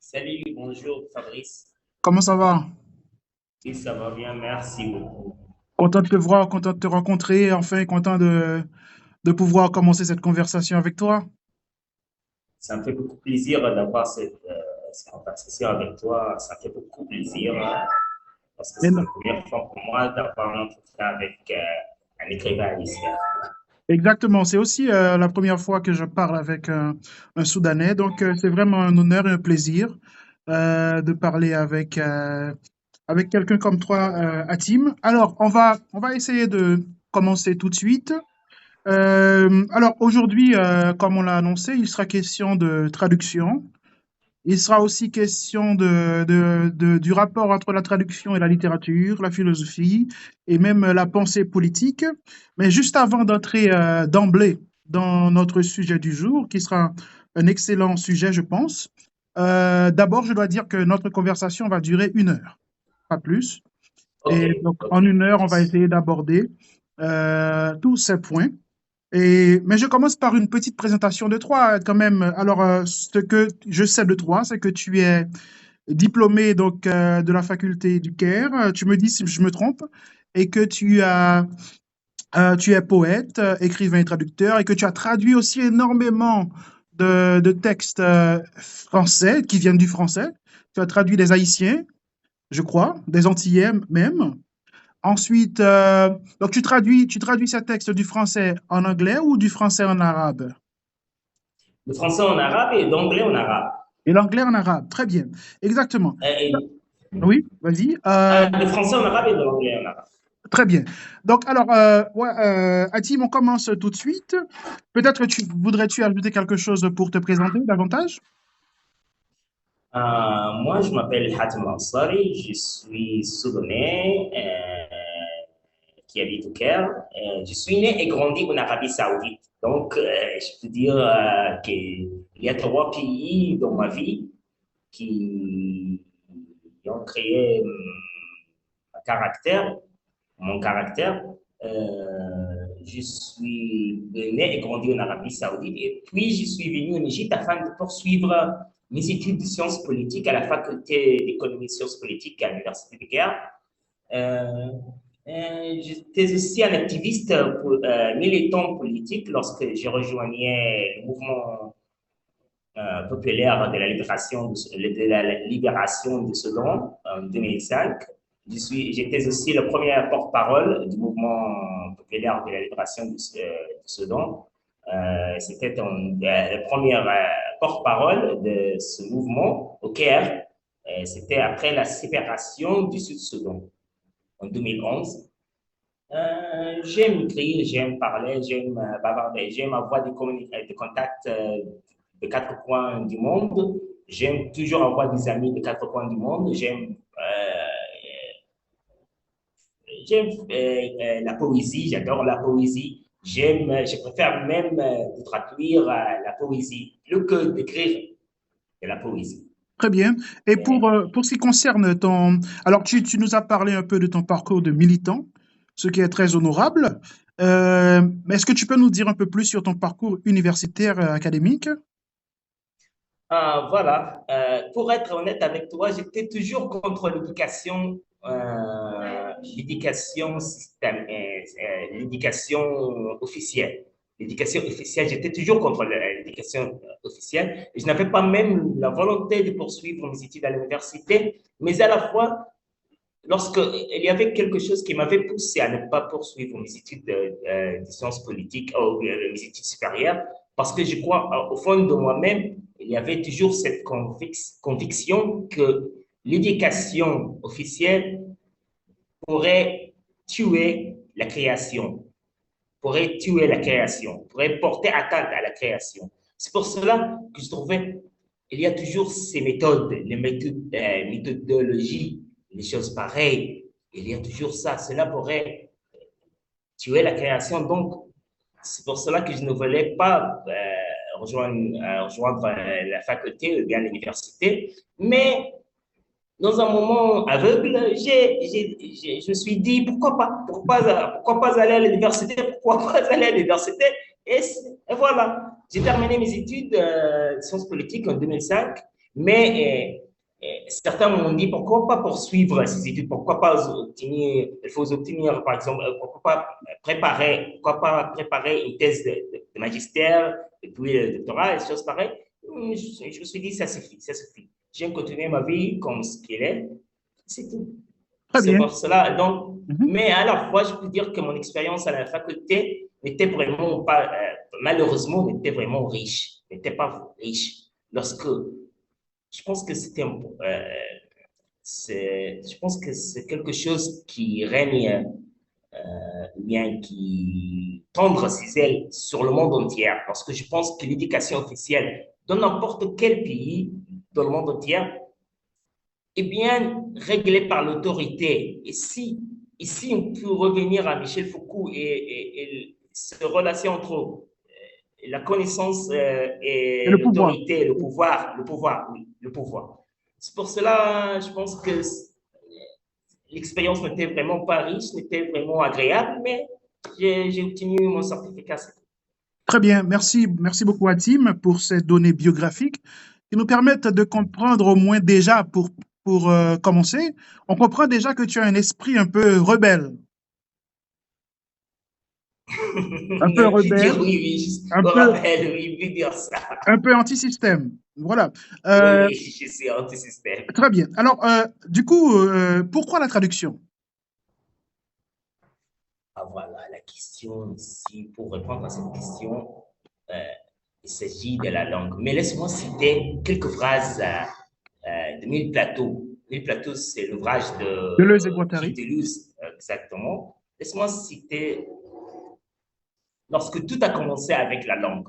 Salut, bonjour Fabrice. Comment ça va? Oui, ça va bien, merci beaucoup. Content de te voir, content de te rencontrer, enfin content de pouvoir commencer cette conversation avec toi. Ça me fait beaucoup plaisir d'avoir cette conversation avec toi. Ça me fait beaucoup plaisir parce que Et c'est non, la première fois pour moi d'avoir un entretien avec un écrivain haïtien. exactement, c'est aussi la première fois que je parle avec un Soudanais, donc c'est vraiment un honneur et un plaisir de parler avec quelqu'un comme toi, Hatim. Alors, on va essayer de commencer tout de suite. Alors, aujourd'hui, comme on l'a annoncé, il sera question de traduction. Il sera aussi question du rapport entre la traduction et la littérature, la philosophie et même la pensée politique. Mais juste avant d'entrer d'emblée dans notre sujet du jour, qui sera un excellent sujet, je pense, d'abord, je dois dire que notre conversation va durer 1 heure, pas plus. Ok, Et donc, ok, en 1 heure, on va ok. essayer d'aborder tous ces points. Mais je commence par une petite présentation de toi quand même. Alors, ce que je sais de toi, c'est que tu es diplômé donc de la faculté du Caire. Tu me dis si je me trompe, et que tu es poète, écrivain et traducteur, et que tu as traduit aussi énormément de textes français qui viennent du français. Tu as traduit des Haïtiens, je crois, des Antillais même. Ensuite, donc tu traduis ces textes du français en anglais ou du français en arabe? Le français en arabe et l'anglais en arabe. Et l'anglais en arabe. Très bien. Exactement. Et, Oui, vas-y. le français en arabe et l'anglais en arabe. Très bien. Donc, alors, ouais, Hatim, on commence tout de suite. Peut-être voudrais-tu ajouter quelque chose pour te présenter davantage? Moi, je m'appelle Hatem Ansari, je suis soudanais qui habite au Caire. Je suis né et grandi en Arabie Saoudite. Donc, je peux dire qu'il y a trois pays dans ma vie qui ont créé caractère, mon caractère. Je suis né et grandi en Arabie Saoudite et puis je suis venu en Égypte afin de poursuivre mes études de sciences politiques à la faculté d'économie et sciences politiques à l'Université de Caire. Euh, J'étais aussi un activiste militant politique lorsque j'ai rejoignais le mouvement populaire de la libération du Soudan en 2005. J'étais aussi le premier porte-parole du mouvement populaire de la libération du Soudan. C'était le premier porte-parole de ce mouvement au Caire. C'était après la séparation du Sud-Soudan en 2011. J'aime écrire, j'aime parler, j'aime bavarder, j'aime avoir des contacts de quatre coins du monde. J'aime toujours avoir des amis de quatre coins du monde. J'aime la poésie, j'adore la poésie. Je préfère même de traduire la poésie plus que d'écrire de la poésie. Très bien. Et Euh, pour ce qui concerne ton... Alors, tu nous as parlé un peu de ton parcours de militant, ce qui est très honorable. Mais est-ce que tu peux nous dire un peu plus sur ton parcours universitaire académique? Voilà. Pour être honnête avec toi, j'étais toujours contre l'éducation officielle. L'éducation officielle, j'étais toujours contre l'éducation officielle. Je n'avais pas même la volonté de poursuivre mes études à l'université, mais à la fois, lorsque il y avait quelque chose qui m'avait poussé à ne pas poursuivre mes études de sciences politiques ou mes études supérieures, parce que je crois au fond de moi-même, il y avait toujours cette conviction que l'éducation officielle pourrait tuer la création, pourrait tuer la création, pourrait porter atteinte à la création. C'est pour cela que je trouvais il y a toujours ces méthodes, les méthodologies, les choses pareilles. Il y a toujours ça. Cela pourrait tuer la création. Donc, c'est pour cela que je ne voulais pas rejoindre la faculté ou bien l'université. Mais dans un moment aveugle, je me suis dit, pourquoi pas? Pourquoi pas aller à l'université? Pourquoi pas aller à l'université? Et voilà, j'ai terminé mes études de sciences politiques en 2005. Mais certains m'ont dit pourquoi pas poursuivre ces études, pourquoi pas obtenir, il faut obtenir, par exemple, pourquoi pas préparer une thèse de magistère, et puis le doctorat, et des choses pareilles. Je me suis dit, ça suffit, ça suffit. J'aime continuer ma vie comme ce qu'elle est, c'est tout. Très C'est bien. pour cela. Donc, Mhm. mais à la fois, je peux dire que mon expérience à la faculté n'était vraiment pas, malheureusement, n'était vraiment riche, n'était pas riche. Lorsque je pense que je pense que c'est quelque chose qui règne, bien qui tendre ses ailes sur le monde entier, parce que je pense que l'éducation officielle dans n'importe quel pays dans le monde entier est bien réglée par l'autorité. Et si on peut revenir à Michel Foucault et cette relation entre la connaissance Et et le pouvoir. l'autorité, le pouvoir, oui, le pouvoir. C'est pour cela, je pense que l'expérience n'était vraiment pas riche, n'était vraiment agréable, mais j'ai obtenu mon certificat. Très bien. Merci beaucoup, Hatim, pour ces données biographiques qui nous permettent de comprendre au moins déjà, pour commencer, on comprend déjà que tu as un esprit un peu rebelle. Un peu Même plus dire rebelle, oui, oui, je un me peu, rappelle, oui, plus dire ça. un peu anti-système. Voilà. Oui, Euh, oui, je suis anti-système. Très bien. Alors, du coup, pourquoi la traduction? Ah, voilà la question ici. Pour répondre à cette question, euh, il s'agit de la langue. Mais laisse-moi citer quelques phrases de Mille Plateaux. Mille Plateaux, c'est l'ouvrage Deleuze et de Gilles Guattari. Deleuze, exactement. Laisse-moi citer, lorsque tout a commencé avec la langue,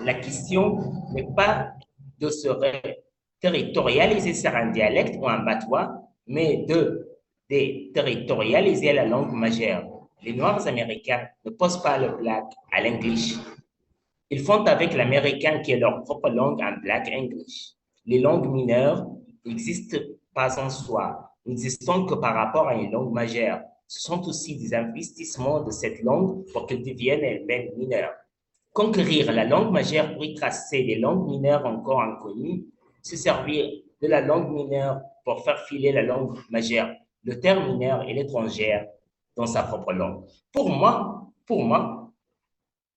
la question n'est pas de se territorialiser sur un dialecte ou un patois, mais de territorialiser la langue majeure. Les Noirs américains ne posent pas le black à l'English. Ils font avec l'américain qui est leur propre langue un black English. Les langues mineures n'existent pas en soi, n'existent que par rapport à une langue majeure. Ce sont aussi des investissements de cette langue pour qu'elle devienne elle-même mineure. Conquérir la langue majeure pour y tracer des langues mineures encore inconnues, se servir de la langue mineure pour faire filer la langue majeure, le terme mineur et l'étrangère dans sa propre langue. Pour moi,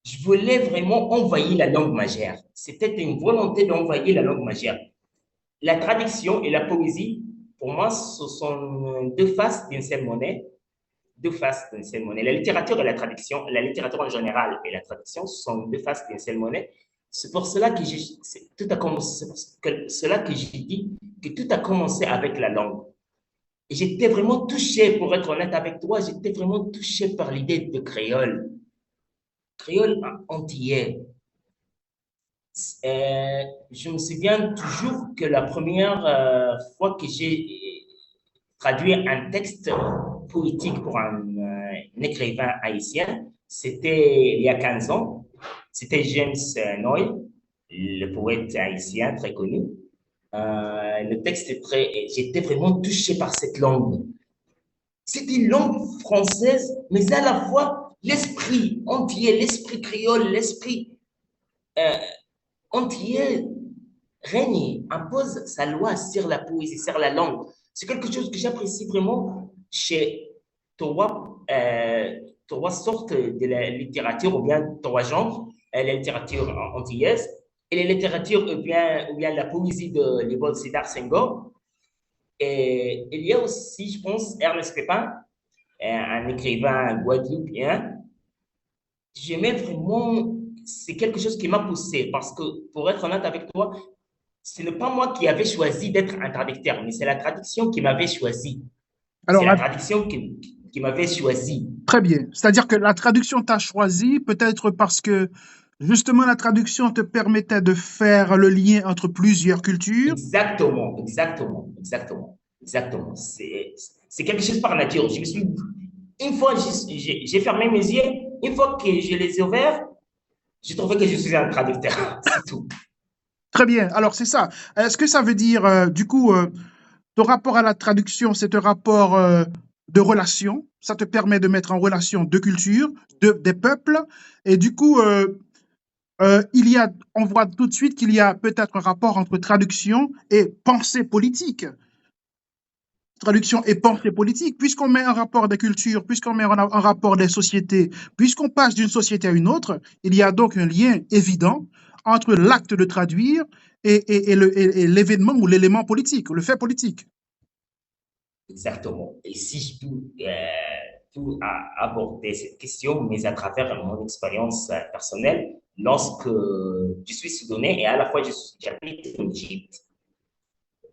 je voulais vraiment envahir la langue majeure. C'était une volonté d'envahir la langue majeure. La traduction et la poésie, pour moi, ce sont deux faces d'une seule monnaie. Deux faces d'une seule monnaie. La littérature et la traduction, la littérature en général et la traduction sont deux faces d'une seule monnaie. C'est pour cela que tout a commencé, cela que j'ai dit que tout a commencé avec la langue. Et j'étais vraiment touché, pour être honnête avec toi, j'étais vraiment touché par l'idée de créole, créole antillais. Je me souviens toujours que la première fois que j'ai traduit un texte poétique pour un écrivain haïtien, c'était il y a 15 ans. C'était James Noy, le poète haïtien très connu. Le texte est très. J'étais vraiment touché par cette langue. C'est une langue française, mais à la fois l'esprit entier, l'esprit créole, l'esprit euh, entier règne, impose sa loi sur la poésie, sur la langue. C'est quelque chose que j'apprécie vraiment chez trois sortes de la littérature, ou bien trois genres, la littérature antillaise, et la littérature, ou bien la poésie de Léopold Sédar Senghor. Et il y a aussi, je pense, Ernest Pépin, un écrivain guadeloupéen. J'aimais vraiment, c'est quelque chose qui m'a poussé, parce que, pour être honnête avec toi, ce n'est pas moi qui avais choisi d'être un traducteur, mais c'est la traduction qui m'avait choisi. C'est Alors, la traduction qui m'avait choisi. très bien. C'est-à-dire que la traduction t'a choisi, peut-être parce que justement la traduction te permettait de faire le lien entre plusieurs cultures. Exactement, exactement. C'est quelque chose par nature. Une fois, j'ai fermé mes yeux, une fois que je les ai ouverts, j'ai trouvé que je suis un traducteur. C'est tout. Très bien. Alors, c'est ça. Est-ce que ça veut dire, du coup, ton rapport à la traduction, c'est un rapport de relation. Ça te permet de mettre en relation deux cultures, des peuples. Et du coup, On voit tout de suite qu'il y a peut-être un rapport entre traduction et pensée politique. Traduction et pensée politique, puisqu'on met un rapport des cultures, puisqu'on met un rapport des sociétés, puisqu'on passe d'une société à une autre, il y a donc un lien évident entre l'acte de traduire et l'événement ou l'élément politique, ou le fait politique. Exactement. Et si je peux aborder cette question, mais à travers mon expérience personnelle, lorsque je suis soudanais et à la fois j'habite en Égypte,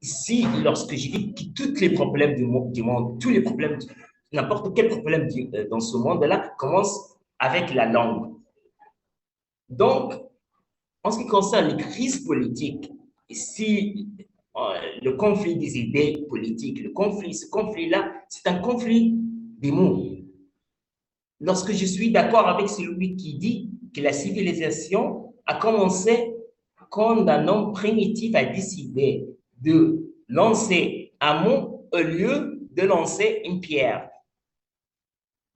ici, lorsque je dis que tous les problèmes du monde, tous les problèmes, n'importe quel problème dans ce monde-là commence avec la langue. Donc, en ce qui concerne les crises politiques, si le conflit des idées politiques, ce conflit-là, c'est un conflit des mots. Lorsque je suis d'accord avec celui qui dit que la civilisation a commencé quand un homme primitif a décidé de lancer un mot au lieu de lancer une pierre.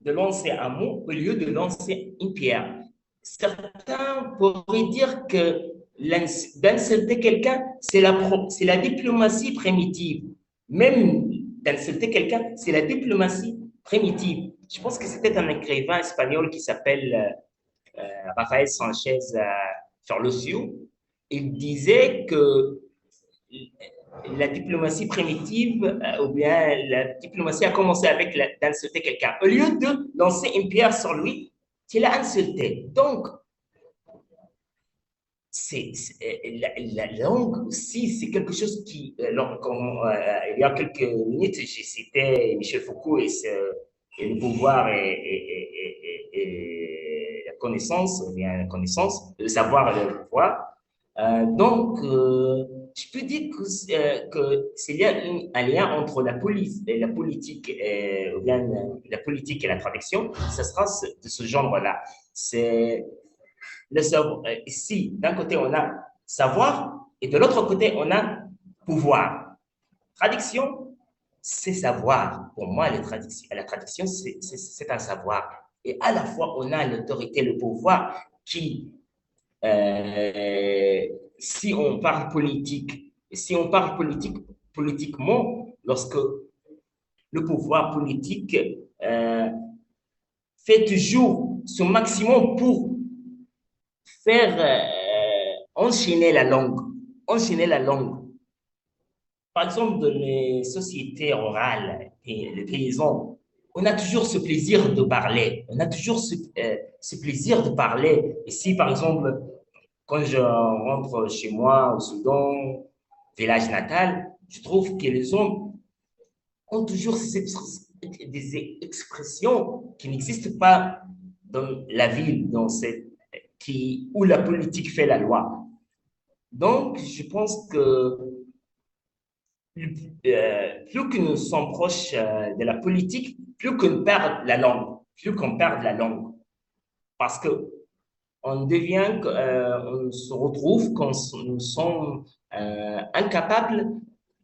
De lancer un mot au lieu de lancer une pierre. Certains pourraient dire que d'insulter quelqu'un, c'est la diplomatie primitive. Même d'insulter quelqu'un, c'est la diplomatie primitive. Je pense que c'était un écrivain espagnol qui s'appelle Rafael Sanchez Ferlosio. Il disait que la diplomatie primitive ou bien la diplomatie a commencé avec d'insulter quelqu'un. Au lieu de lancer une pierre sur lui, tu l'as insulté. Donc, la langue aussi, c'est quelque chose qui, il y a quelques minutes, j'ai cité Michel Foucault et le pouvoir et la connaissance, ou bien la connaissance, le savoir et le pouvoir. Je peux dire que s'il y a un lien entre la police et la politique, ou bien la politique et la traduction, ce sera de ce genre-là. C'est le savoir. Ici, d'un côté, on a savoir et de l'autre côté, on a pouvoir. Traduction, c'est savoir. Pour moi, la traduction, c'est un savoir. Et à la fois, on a l'autorité, le pouvoir qui si on parle politique, si on parle politiquement, lorsque le pouvoir politique euh, fait toujours son maximum pour faire enchaîner la langue, enchaîner la langue. Par exemple, dans les sociétés rurales et les paysans, on a toujours ce plaisir de parler. On a toujours ce plaisir de parler. Et si, par exemple, quand je rentre chez moi au Soudan, village natal, je trouve que les hommes ont toujours des expressions qui n'existent pas dans la ville, où la politique fait la loi. Donc, je pense que plus que nous sommes proches de la politique, plus qu'on perd la langue, plus qu'on perd la langue. Parce que on se retrouve quand nous sommes incapables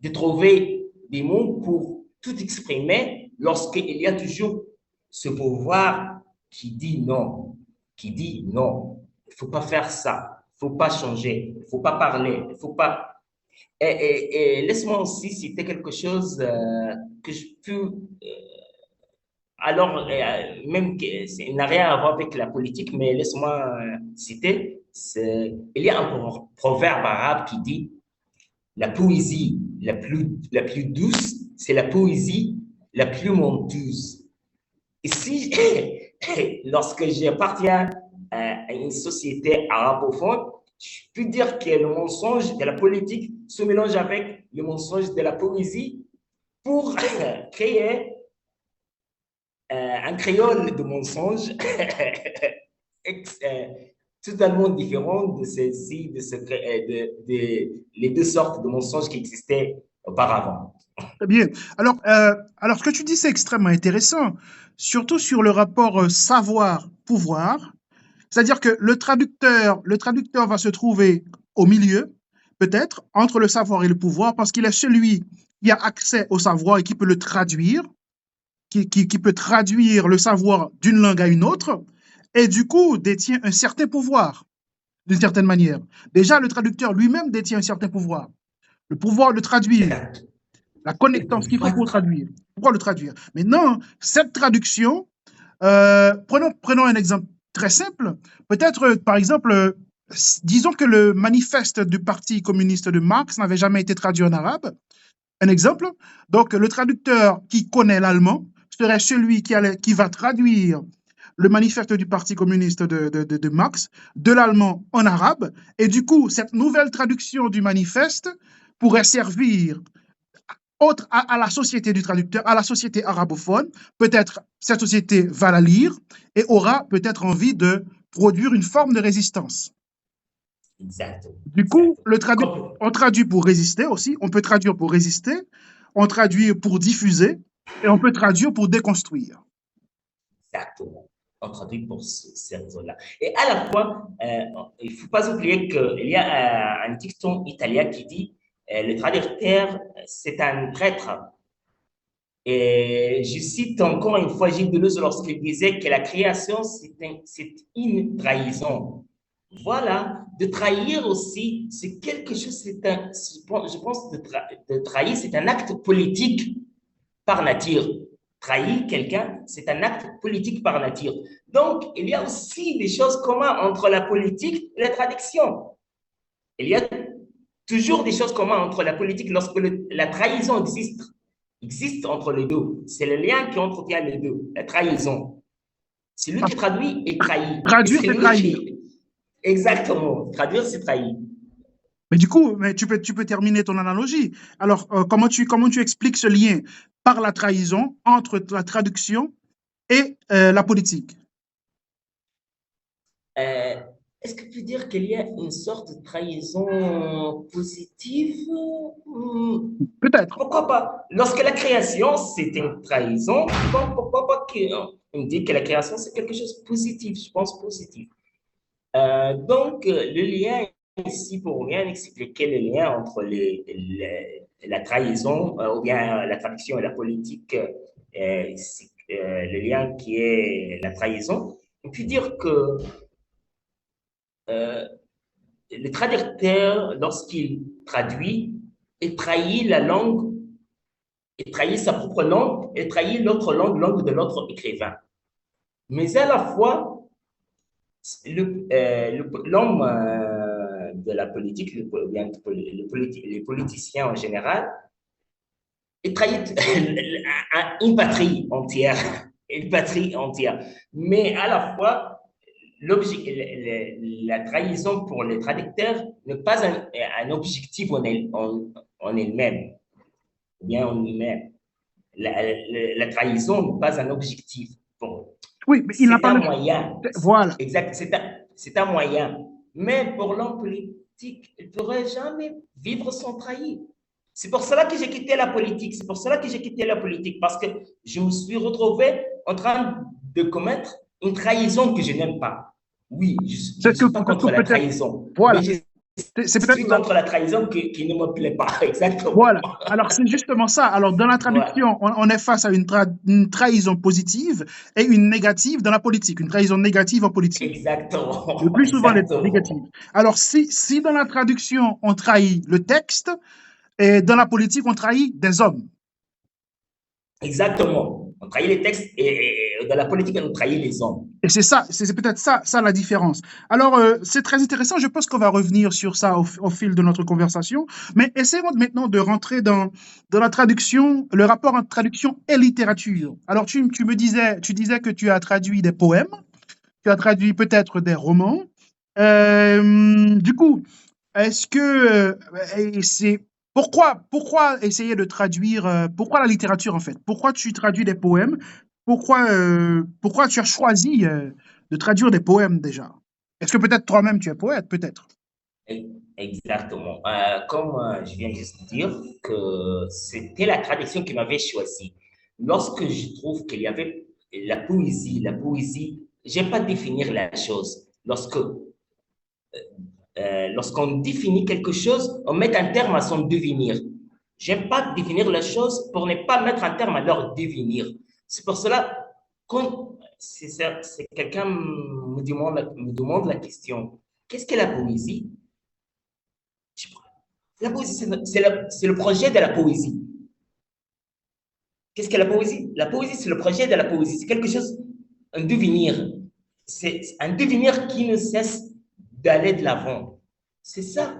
de trouver des mots pour tout exprimer lorsqu'il y a toujours ce pouvoir qui dit non, qui dit non, il ne faut pas faire ça, il ne faut pas changer, il ne faut pas parler, il ne faut pas... Et laisse-moi aussi citer quelque chose que je peux alors, même que ça n'a rien à voir avec la politique, mais laisse-moi citer. Il y a un proverbe arabe qui dit la poésie la plus douce, c'est la poésie la plus menteuse. Et si, lorsque j'appartiens à une société arabophone, je peux dire que le mensonge de la politique se mélange avec le mensonge de la poésie pour créer un créole de mensonges totalement différent de celle-ci, les deux sortes de mensonges qui existaient auparavant. Très bien. Alors, ce que tu dis, c'est extrêmement intéressant, surtout sur le rapport savoir-pouvoir. C'est-à-dire que le traducteur va se trouver au milieu, peut-être, entre le savoir et le pouvoir, parce qu'il est celui qui a accès au savoir et qui peut le traduire, qui peut traduire le savoir d'une langue à une autre, et du coup détient un certain pouvoir. d'une certaine manière. Déjà, le traducteur lui-même détient un certain pouvoir. Le pouvoir de traduire, la Le connaissance qu'il faut pouvoir de pour traduire, pouvoir le traduire. Maintenant, cette traduction, prenons un exemple très simple. Peut-être, par exemple, disons que le manifeste du Parti communiste de Marx n'avait jamais été traduit en arabe. Un exemple. Donc, le traducteur qui connaît l'allemand serait celui qui va traduire le manifeste du Parti communiste de Marx de l'allemand en arabe. Et du coup, cette nouvelle traduction du manifeste pourrait servir à la société du traducteur, à la société arabophone. Peut-être cette société va la lire et aura peut-être envie de produire une forme de résistance. Exactement, Du coup, exactement. Complètement. on traduit pour résister aussi, on peut traduire pour résister, on traduit pour diffuser et on peut traduire pour déconstruire. Exactement. On traduit pour ces raisons-là. Et à la fois, il ne faut pas oublier qu'il y a un dicton italien qui dit le traducteur, c'est un prêtre. Et je cite encore une fois Gilles Deleuze lorsqu'il disait que la création, c'est une trahison. Voilà, de trahir aussi, c'est quelque chose, je pense, de trahir, c'est un acte politique par nature. Trahir quelqu'un, c'est un acte politique par nature. Donc, il y a aussi des choses communes entre la politique et la traduction. Il y a toujours des choses communes entre la politique lorsque la trahison existe entre les deux. C'est le lien qui entretient les deux, la trahison. Celui qui traduit est trahi. Et Traduire, c'est celui trahir. qui... Exactement. Traduire, c'est trahir. Mais du coup, mais tu peux terminer ton analogie. Alors, comment tu expliques ce lien par la trahison entre la traduction et la politique? Euh, Est-ce que tu peux dire qu'il y a une sorte de trahison positive? Peut-être. Pourquoi pas? Lorsque la création, c'est une trahison, donc pourquoi pas qu'on dit que la création, c'est quelque chose de positif, je pense positif. Donc, le lien ici, pour bien expliquer le lien entre la trahison, ou bien la traduction et la politique, c'est le lien qui est la trahison, on peut dire que euh, le traducteur, lorsqu'il traduit, il trahit la langue, il trahit sa propre langue, il trahit l'autre langue, langue de l'autre écrivain. Mais à la fois, l'homme de la politique, les politiciens en général, ils trahissent une patrie entière, une patrie entière. Mais à la fois, la trahison pour les traducteurs n'est pas un objectif en elle-même, bien en lui-même. La trahison n'est pas un objectif. Bon, Oui, mais il n'a c'est pas un le... moyen. Voilà. Exact, c'est un moyen. Mais pour l'homme politique, il ne pourrait jamais vivre sans trahir. C'est pour cela que j'ai quitté la politique. C'est pour cela que j'ai quitté la politique. Parce que je me suis retrouvé en train de commettre une trahison que je n'aime pas. Oui, je ne suis pas Peut-être que contre la peut-être... trahison, mais Voilà. je C'est peut-être suis contre la trahison qui ne me plaît pas. Exactement. Voilà. Alors, c'est justement ça. Alors, dans la Voilà. traduction, on est face à une trahison positive et une négative dans la politique, une trahison négative en politique. Le Exactement. plus souvent, les négatives. Exactement. Alors, si dans la traduction, on trahit le texte, et dans la politique, on trahit des hommes. Exactement. On trahit les textes et dans la politique, on trahit les hommes. Et c'est ça, c'est peut-être ça la différence. Alors, c'est très intéressant. Je pense qu'on va revenir sur ça au fil de notre conversation. Mais essayons maintenant de rentrer dans la traduction, le rapport entre traduction et littérature. Alors, tu disais que tu as traduit des poèmes, tu as traduit peut-être des romans. Du coup, est-ce que c'est pourquoi essayer de traduire pourquoi la littérature en fait? Pourquoi tu traduis des poèmes? Pourquoi tu as choisi de traduire des poèmes déjà? Est-ce que peut-être toi-même tu es poète, peut-être? Exactement. Comme je viens juste de dire que c'était la traduction qui m'avait choisi. Lorsque je trouve qu'il y avait la poésie, j'aime pas définir la chose. Lorsqu'on définit quelque chose, on met un terme à son devenir. J'aime pas définir la chose pour ne pas mettre un terme à leur devenir. C'est pour cela, quand quelqu'un me demande la question, Qu'est-ce que la poésie? La poésie, c'est le projet de la poésie. Qu'est-ce que la poésie? La poésie, c'est le projet de la poésie. C'est quelque chose, un devenir. C'est un devenir qui ne cesse d'aller de l'avant. C'est ça.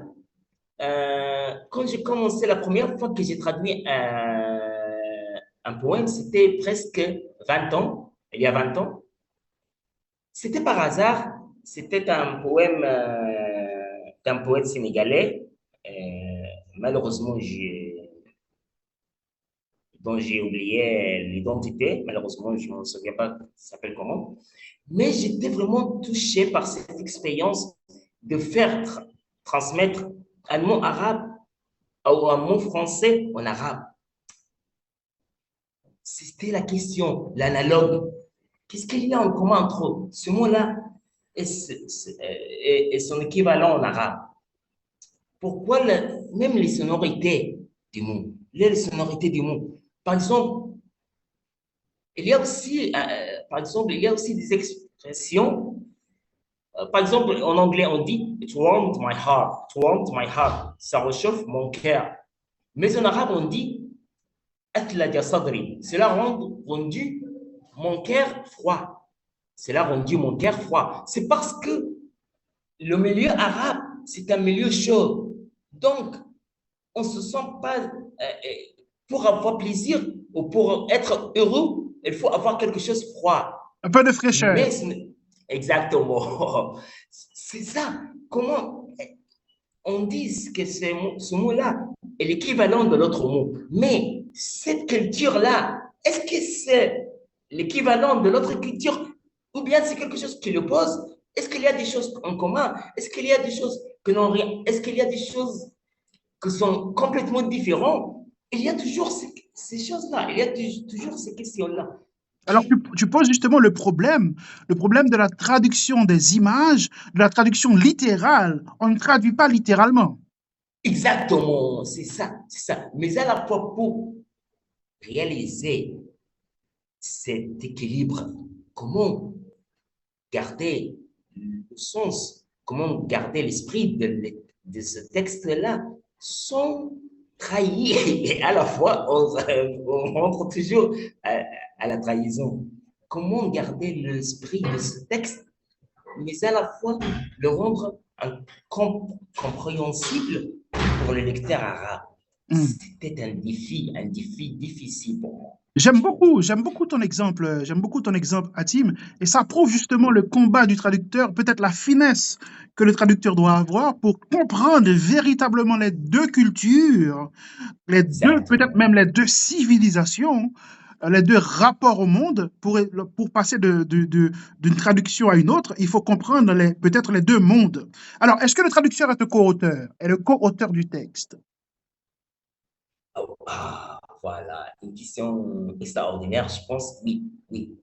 Quand j'ai commencé la première fois que j'ai traduit un poème, c'était presque 20 ans, il y a 20 ans. C'était par hasard, c'était un poème d'un poète sénégalais. Euh, Malheureusement, dont j'ai oublié l'identité. Malheureusement, je ne me souviens pas ça s'appelle comment. Mais j'étais vraiment touché par cette expérience de faire transmettre un mot arabe ou un mot français en arabe. C'était la question, l'analogue. Qu'est-ce qu'il y a en commun entre ce mot-là et son équivalent en arabe? Pourquoi même les sonorités du mot, les sonorités du mot. Par exemple, il y a aussi, par exemple, il y a aussi des expressions. Par exemple, en anglais, on dit it warmed my heart. It warmed my heart. Ça réchauffe mon cœur. Mais en arabe, on dit atlaja sadri. Cela a rendu mon cœur froid. Cela a rendu mon cœur froid. C'est parce que le milieu arabe, c'est un milieu chaud. Donc, on ne se sent pas, pour avoir plaisir ou pour être heureux, il faut avoir quelque chose de froid. Un peu de fraîcheur. Mais exactement. C'est ça. Comment on dit que ce mot-là est l'équivalent de l'autre mot. Mais cette culture-là, est-ce que c'est l'équivalent de l'autre culture ou bien c'est quelque chose qui l'oppose? Est-ce qu'il y a des choses en commun? Est-ce qu'il y a des choses que n'ont rien? Est-ce qu'il y a des choses qui sont complètement différentes? Il y a toujours ces choses-là, il y a toujours ces questions-là. Alors, tu poses justement le problème de la traduction des images, de la traduction littérale. On ne traduit pas littéralement. Exactement, c'est ça, c'est ça. Mais à la fois, pour réaliser cet équilibre, comment garder le sens, comment garder l'esprit de ce texte-là sans trahir et à la fois on rentre toujours à la trahison. Comment garder l'esprit de ce texte, mais à la fois le rendre compréhensible pour le lecteur arabe. C'était un défi difficile pour moi. J'aime beaucoup ton exemple, Hatim, et ça prouve justement le combat du traducteur, peut-être la finesse que le traducteur doit avoir pour comprendre véritablement les deux cultures, peut-être même les deux civilisations, les deux rapports au monde. Pour passer d'une traduction à une autre, il faut comprendre peut-être les deux mondes. Alors, est-ce que le traducteur est le co-auteur du texte? Voilà, une question extraordinaire, je pense, oui, oui,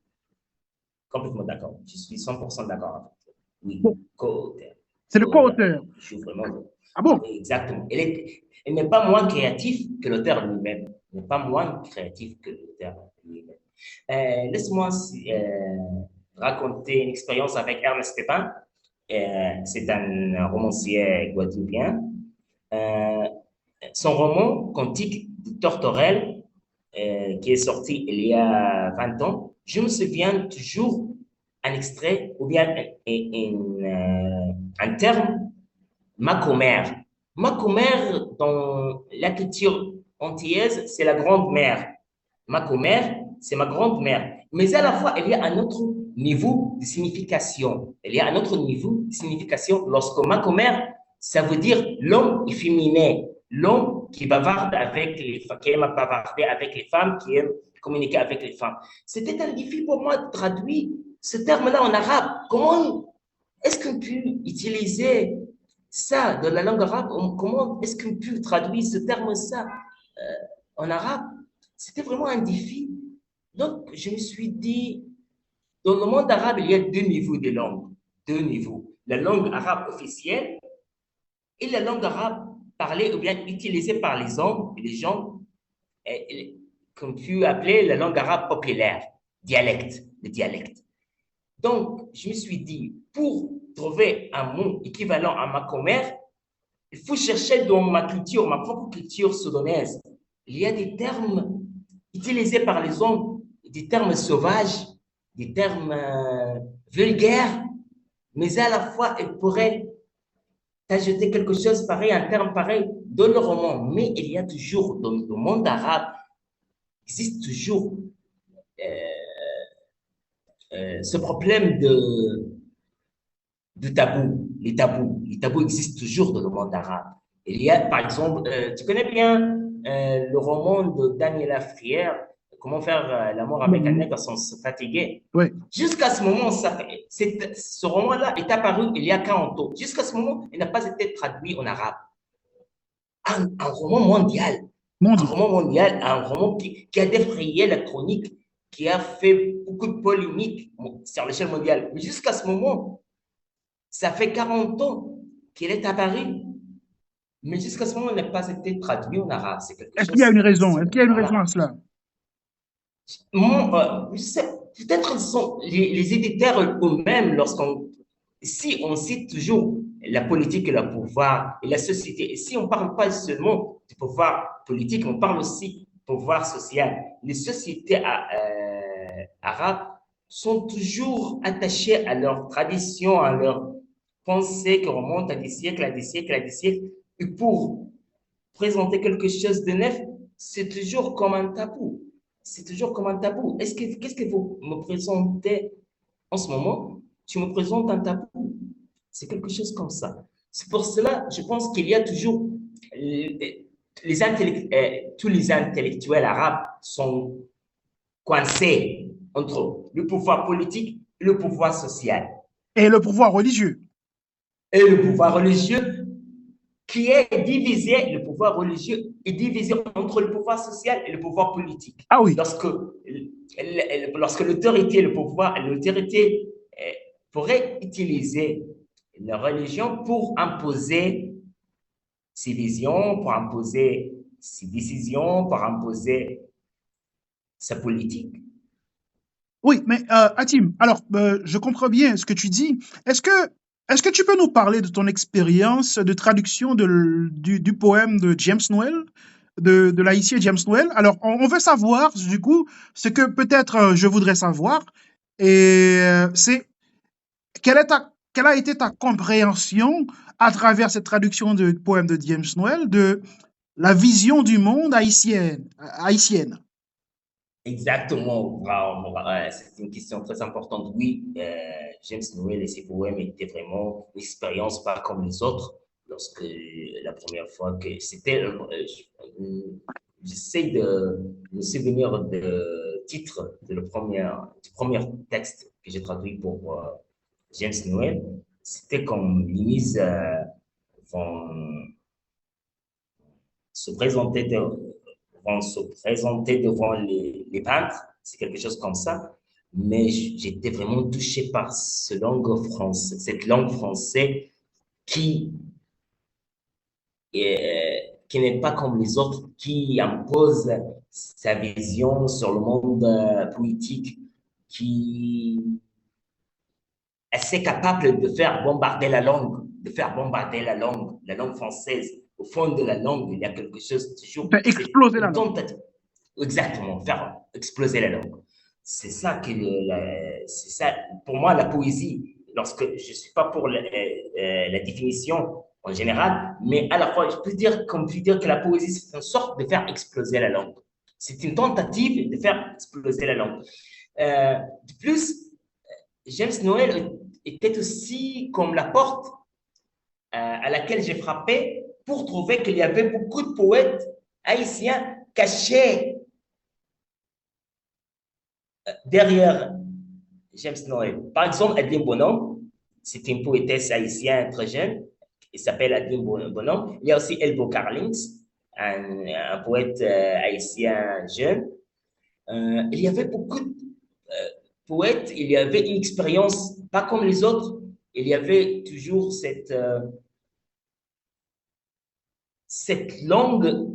complètement d'accord. Je suis 100% d'accord avec toi. Oui, co-auteur. C'est le co-auteur. Je suis vraiment. Ah bon? Exactement. Elle n'est pas moins créatif que l'auteur lui-même. Elle n'est pas moins créatif que l'auteur lui-même. Laisse-moi raconter une expérience avec Ernest Pépin. C'est un romancier guadeloupéen. Son roman Cantique de Tortorelle, qui est sorti il y a 20 ans, je me souviens toujours un extrait ou bien un terme, ma commère. Ma commère, dans la culture antillaise, c'est la grande-mère. Ma commère, c'est ma grande-mère. Mais à la fois, il y a un autre niveau de signification. Il y a un autre niveau de signification lorsque ma commère, ça veut dire l'homme efféminé, l'homme qui bavarde avec les femmes, qui aime bavarder avec les femmes, qui aime communiquer avec les femmes. C'était un défi pour moi de traduire ce terme-là en arabe. Comment est-ce qu'on peut utiliser ça dans la langue arabe? Comment est-ce qu'on peut traduire ce terme-là en arabe? C'était vraiment un défi. Donc, je me suis dit, dans le monde arabe, il y a deux niveaux de langue. Deux niveaux. La langue arabe officielle et la langue arabe parlée ou bien utilisée par les hommes et les gens, comme tu appelais la langue arabe populaire, dialecte, le dialecte. Donc, je me suis dit, pour trouver un mot équivalent à ma commère, il faut chercher dans ma culture, ma propre culture soudanaise. Il y a des termes utilisés par les hommes, des termes sauvages, des termes vulgaires, mais à la fois, ils pourraient ajouter quelque chose pareil, un terme pareil dans le roman. Mais il y a toujours, dans le monde arabe, il existe toujours ce problème de tabou. Les tabous existent toujours dans le monde arabe. Il y a, par exemple, tu connais bien le roman de Daniela Frière, Comment faire l'amour avec un nègre sans se fatiguer. Oui. Jusqu'à ce moment, ce roman-là est apparu il y a 40 ans. Jusqu'à ce moment, il n'a pas été traduit en arabe. Un roman mondial. Un roman mondial, un roman qui a défrayé la chronique, qui a fait beaucoup de polémiques sur l'échelle mondiale. Mais jusqu'à ce moment, ça fait 40 ans qu'il est apparu. Mais jusqu'à ce moment, il n'a pas été traduit en arabe. Est-ce qu'il y a une raison? Est-ce qu'il y a une raison à cela? Peut-être les éditeurs eux-mêmes, si on cite toujours la politique et le pouvoir et la société, et si on ne parle pas seulement du pouvoir politique, on parle aussi du pouvoir social. Les sociétés arabes sont toujours attachées à leur tradition, à leur pensée qui remonte à des siècles, à des siècles, à des siècles. Et pour présenter quelque chose de neuf, c'est toujours comme un tabou. C'est toujours comme un tabou. Qu'est-ce que vous me présentez en ce moment? Tu me présentes un tabou. C'est quelque chose comme ça. C'est pour cela, je pense qu'il y a toujours tous les intellectuels arabes sont coincés entre le pouvoir politique et le pouvoir social. Et le pouvoir religieux. Et le pouvoir religieux qui est divisé, le pouvoir religieux est divisé entre le pouvoir social et le pouvoir politique. Ah oui. Lorsque l'autorité, le pouvoir, l'autorité pourrait utiliser la religion pour imposer ses visions, pour imposer ses décisions, pour imposer sa politique. Oui, mais Hatim, alors je comprends bien ce que tu dis. Est-ce que tu peux nous parler de ton expérience de traduction du poème de James Noel, de l'haïtien James Noel? Alors, on veut savoir, du coup, ce que peut-être je voudrais savoir, et c'est quelle a été ta compréhension à travers cette traduction du poème de James Noel de la vision du monde haïtienne? Exactement, c'est une question très importante. Oui, James Noel et ses poèmes étaient vraiment une expérience pas comme les autres. Lorsque la première fois que c'était, j'essaie de me souvenir de titre du premier texte que j'ai traduit pour James Noel. C'était comme Louise vont se présenter vont se présenter devant les peintres, c'est quelque chose comme ça. Mais j'étais vraiment touché par cette langue française qui, qui n'est pas comme les autres, qui impose sa vision sur le monde politique, qui est assez capable de faire bombarder la langue française. Au fond de la langue, il y a quelque chose toujours. Faire exploser la langue. Exactement, faire exploser la langue. C'est ça c'est ça. Pour moi, la poésie, lorsque je suis pas pour la définition en général, mais à la fois, je peux dire que la poésie, c'est une sorte de faire exploser la langue. C'est une tentative de faire exploser la langue. De plus, James Noel était aussi comme la porte à laquelle j'ai frappé pour trouver qu'il y avait beaucoup de poètes haïtiens cachés derrière James Noel. Par exemple, Adeline Bonhomme, c'est une poétesse haïtienne très jeune, qui s'appelle Adeline Bonhomme. Il y a aussi Elbo Carlins, un poète haïtien jeune. Il y avait beaucoup de poètes, il y avait une expérience pas comme les autres. Il y avait toujours cette langue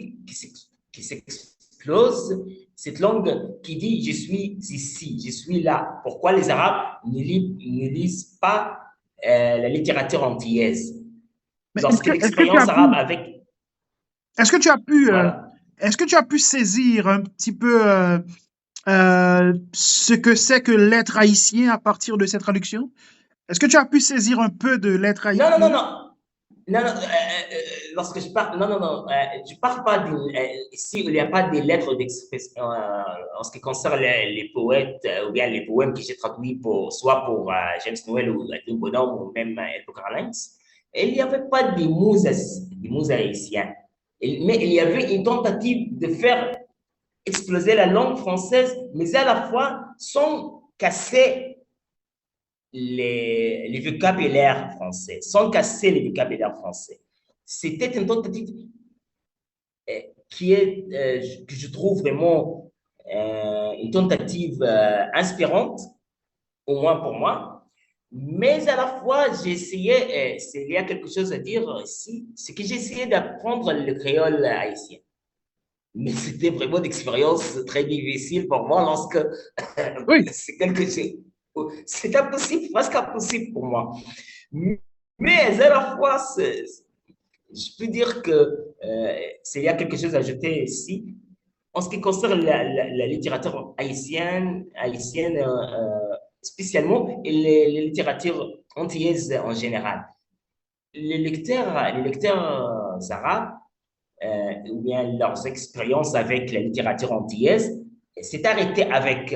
qui s'explose, cette langue qui dit je suis ici, je suis là. Pourquoi les Arabes ne lisent pas la littérature antillaise. Mais Lorsque est-ce que tu as l'expérience arabe pu, avec, est-ce que tu as pu, voilà. est-ce que tu as pu saisir un petit peu ce que c'est que l'être haïtien à partir de cette traduction? Est-ce que tu as pu saisir un peu de l'être Non, non, haïtien? non, non. Non, non, lorsque je parle, non, non, non, je parle pas ici, il n'y a pas de lettres d'expression en ce qui concerne les poètes ou bien les poèmes que j'ai traduits soit pour James Noël ou Edwin Bonhomme ou même Edward Collins. Il n'y avait pas des mots haïtiens. Mais il y avait une tentative de faire exploser la langue française, mais à la fois sans casser les vocabulaires français, sans casser les vocabulaires français. C'était une tentative que je trouve vraiment une tentative inspirante, au moins pour moi. Mais à la fois, j'ai essayé, il y a quelque chose à dire ici, c'est que j'ai essayé d'apprendre le créole haïtien. Mais c'était vraiment une expérience très difficile pour moi lorsque Oui, c'est quelque chose, c'est impossible, presque impossible pour moi. Mais à la fois, je peux dire que s'il y a quelque chose à ajouter ici, en ce qui concerne la littérature haïtienne spécialement, et les littératures antillaises en général, les lecteurs arabes, ou bien leurs expériences avec la littérature antillaise, s'est arrêté avec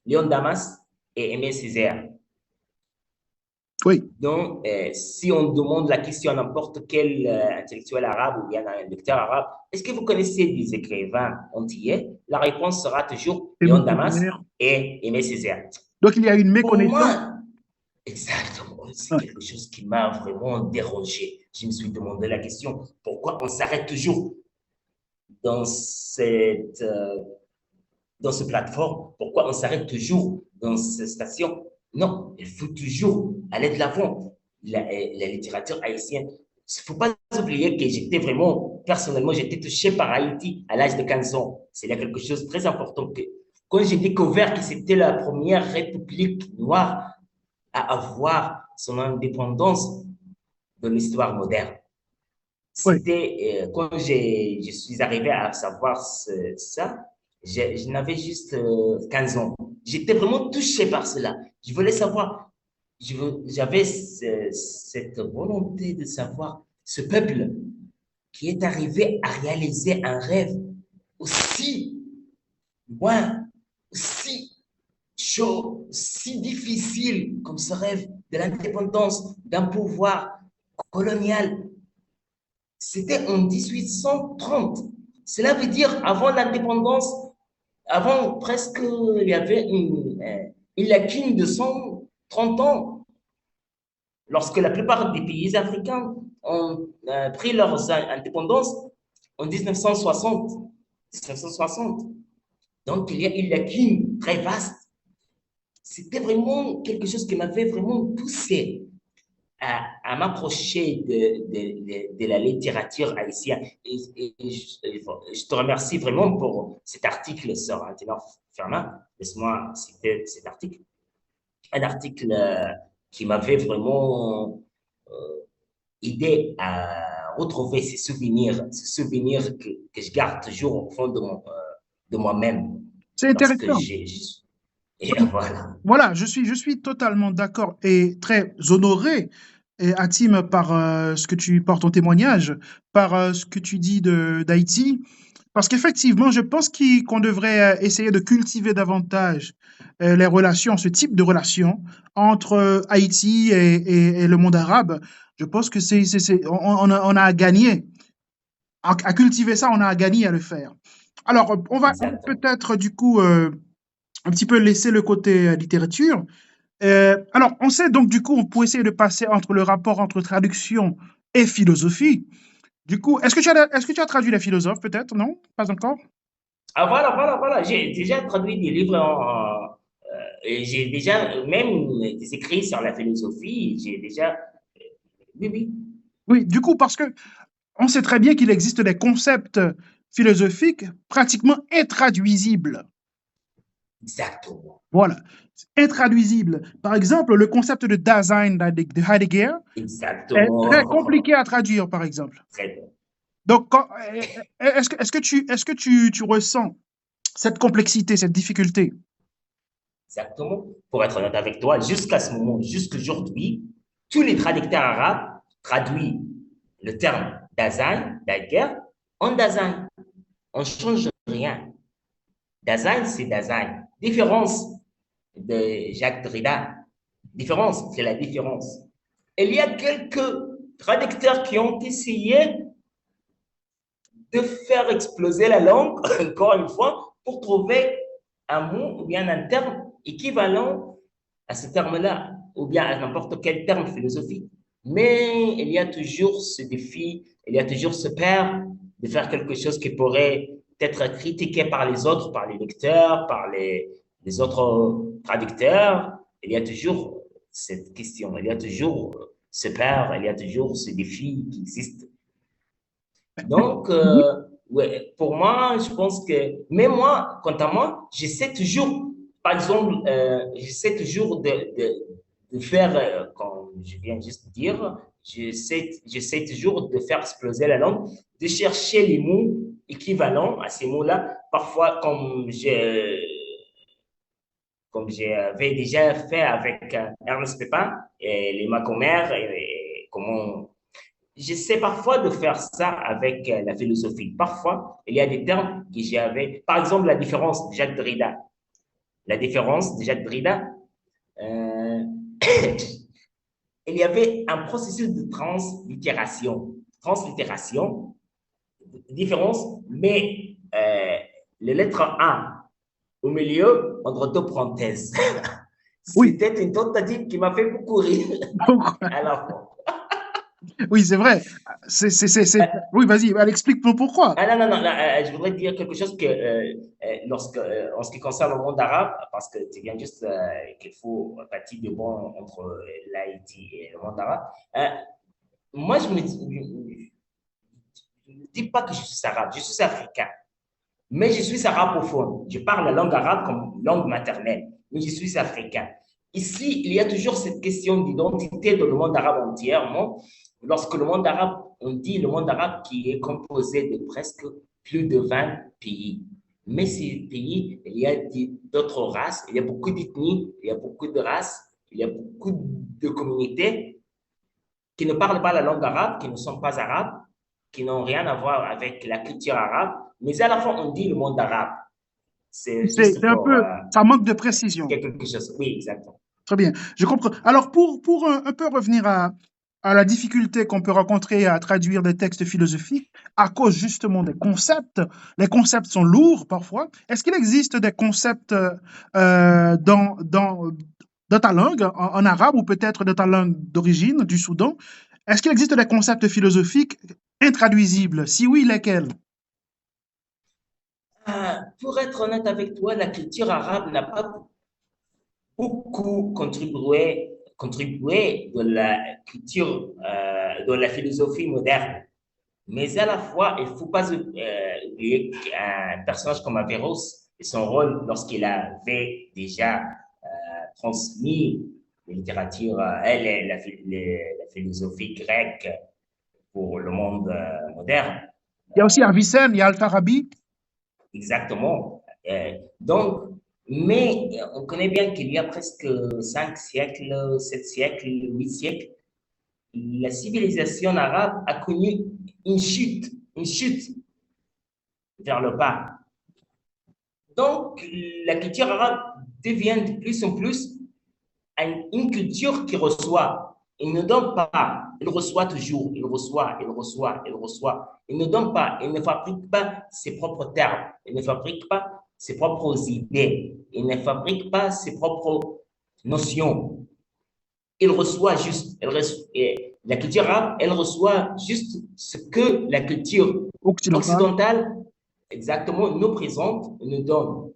Léon Damas et Aimé Césaire. oui. Donc, si on demande la question à n'importe quel intellectuel arabe ou bien un lecteur arabe, est-ce que vous connaissez des écrivains antillais? La réponse sera toujours Et Léon Damas Césaire. et Aimé Césaire. Donc il y a une Pour méconnaissance. moi, exactement, c'est Ouais. quelque chose qui m'a vraiment dérangé. Je me suis demandé la question, pourquoi on s'arrête toujours dans dans ce plateforme? Pourquoi on s'arrête toujours dans cette station? Non, il faut toujours aller de l'avant. La littérature haïtienne. Il ne faut pas oublier que j'étais vraiment, personnellement, j'étais touché par Haïti à l'âge de 15 ans. C'est là quelque chose de très important. Quand j'ai découvert que c'était la première république noire à avoir son indépendance de l'histoire moderne, Oui. c'était quand je suis arrivé à savoir ça, je n'avais juste 15 ans. J'étais vraiment touché par cela. Je voulais savoir, j'avais cette volonté de savoir ce peuple qui est arrivé à réaliser un rêve aussi loin, aussi chaud, si difficile comme ce rêve de l'indépendance d'un pouvoir colonial. C'était en 1830. Cela veut dire avant l'indépendance, avant presque, il y avait une lacune de 130 ans. Lorsque la plupart des pays africains ont pris leur indépendance en 1960. 1960. Donc, il y a une lacune très vaste. C'était vraiment quelque chose qui m'avait vraiment poussé à m'approcher de la littérature haïtienne. Je te remercie vraiment pour cet article sur Anténor Fernand. Laisse-moi citer cet article. Un article qui m'avait vraiment aidé à retrouver ces souvenirs que je garde toujours au fond de moi-même C'est lorsque intéressant. et voilà. Voilà, je suis totalement d'accord et très honoré, et Hatim, par ce que tu portes en témoignage, par ce que tu dis d'Haïti, parce qu'effectivement, je pense qu'on devrait essayer de cultiver davantage les relations, ce type de relations entre Haïti et le monde arabe. Je pense que on a à gagner. À cultiver ça, on a à gagner à le faire. Alors, on va Exactement. peut-être du coup un petit peu laisser le côté littérature. Alors, on sait donc du coup, on peut essayer de passer entre le rapport entre traduction et philosophie. Du coup, est-ce que tu as traduit les philosophes peut-être? Non? Pas encore? Ah, voilà, voilà, voilà. J'ai déjà traduit des livres et j'ai déjà même des écrits sur la philosophie. J'ai déjà. Oui, oui, Oui, du coup, parce que on sait très bien qu'il existe des concepts philosophiques pratiquement intraduisibles. exactement. Voilà. intraduisible. Par exemple, le concept de Dasein de Heidegger est très Exactement. compliqué à traduire, par exemple. Très bien. Donc, est-ce que tu ressens cette complexité, cette difficulté? Exactement. Pour être honnête avec toi, jusqu'à ce moment, jusqu'aujourd'hui, tous les traducteurs arabes traduisent le terme Dasein, Daguerre, en Dasein. On ne change rien. Dasein, c'est Dasein. Différence de Jacques Derrida. Différence, c'est la différence. Il y a quelques traducteurs qui ont essayé de faire exploser la langue, encore une fois, pour trouver un mot ou bien un terme équivalent à ce terme-là, ou bien à n'importe quel terme philosophique. Mais il y a toujours ce défi, il y a toujours ce peur de faire quelque chose qui pourrait être critiqué par les autres, par les lecteurs, par les autres traducteurs. Il y a toujours cette question, il y a toujours ce peur, il y a toujours ce défi qui existe. Donc, Oui. ouais, pour moi, je pense que, mais moi, quant à moi, j'essaie toujours, par exemple, j'essaie toujours de faire, comme je viens juste de dire, j'essaie toujours de faire exploser la langue, de chercher les mots équivalents à ces mots-là. Parfois, comme j'avais déjà fait avec Ernest Pépin et les Macomères, et comment j'essaie parfois de faire ça avec la philosophie. Parfois, il y a des termes que j'avais. Par exemple, la différence de Jacques Derrida. La différence de Jacques Derrida, euh, il y avait un processus de translittération. Translittération, différence, mais les lettres A au milieu, entre deux parenthèses. Oui. C'était une tentative qui m'a fait beaucoup rire Donc, à la fois. oui, c'est vrai. Oui, vas-y, elle explique pourquoi. Ah non, non, non, je voudrais dire quelque chose que en ce qui concerne le monde arabe, parce que tu viens juste qu'il faut bâtir de bons entre l'Haïti et le monde arabe. Moi, je ne dis pas que je suis arabe, je suis africain, mais je suis arabophone. Je parle la langue arabe comme langue maternelle, mais je suis africain. Ici, il y a toujours cette question d'identité dans le monde arabe entièrement. Lorsque le monde arabe, on dit le monde arabe qui est composé de presque plus de 20 pays. Mais ces pays, il y a d'autres races, il y a beaucoup d'ethnies, il y a beaucoup de races, il y a beaucoup de communautés qui ne parlent pas la langue arabe, qui ne sont pas arabes, qui n'ont rien à voir avec la culture arabe, mais à la fois on dit le monde arabe. C'est C'est juste un pour peu, ça manque de précision. quelque chose. Oui, exactement. Très bien, je comprends. Alors, pour un peu revenir à la difficulté qu'on peut rencontrer à traduire des textes philosophiques, à cause justement des concepts, les concepts sont lourds parfois. Est-ce qu'il existe des concepts dans ta langue, en arabe ou peut-être de ta langue d'origine, du Soudan? Est-ce qu'il existe des concepts philosophiques intraduisibles? Si oui, lesquels? Pour être honnête avec toi, la culture arabe n'a pas beaucoup contribué de la culture, de la philosophie moderne. Mais à la fois, il ne faut pas oublier qu'un personnage comme Averroes et son rôle lorsqu'il avait déjà transmis la littérature, la philosophie grecque pour le monde moderne. Il y a aussi Avicenne, il y a Al-Farabi. Exactement. Donc, mais on connaît bien qu'il y a presque 5 siècles, 7 siècles, 8 siècles, la civilisation arabe a connu une chute vers le bas. Donc, la culture arabe devient de plus en plus une culture qui reçoit. Il ne donne pas, il reçoit toujours, il reçoit, il reçoit, il reçoit. Il ne donne pas, il ne fabrique pas ses propres termes, il ne fabrique pas ses propres idées, il ne fabrique pas ses propres notions. Il reçoit juste, la culture arabe, elle reçoit juste ce que la culture Occidental. occidentale, exactement, nous présente, nous donne.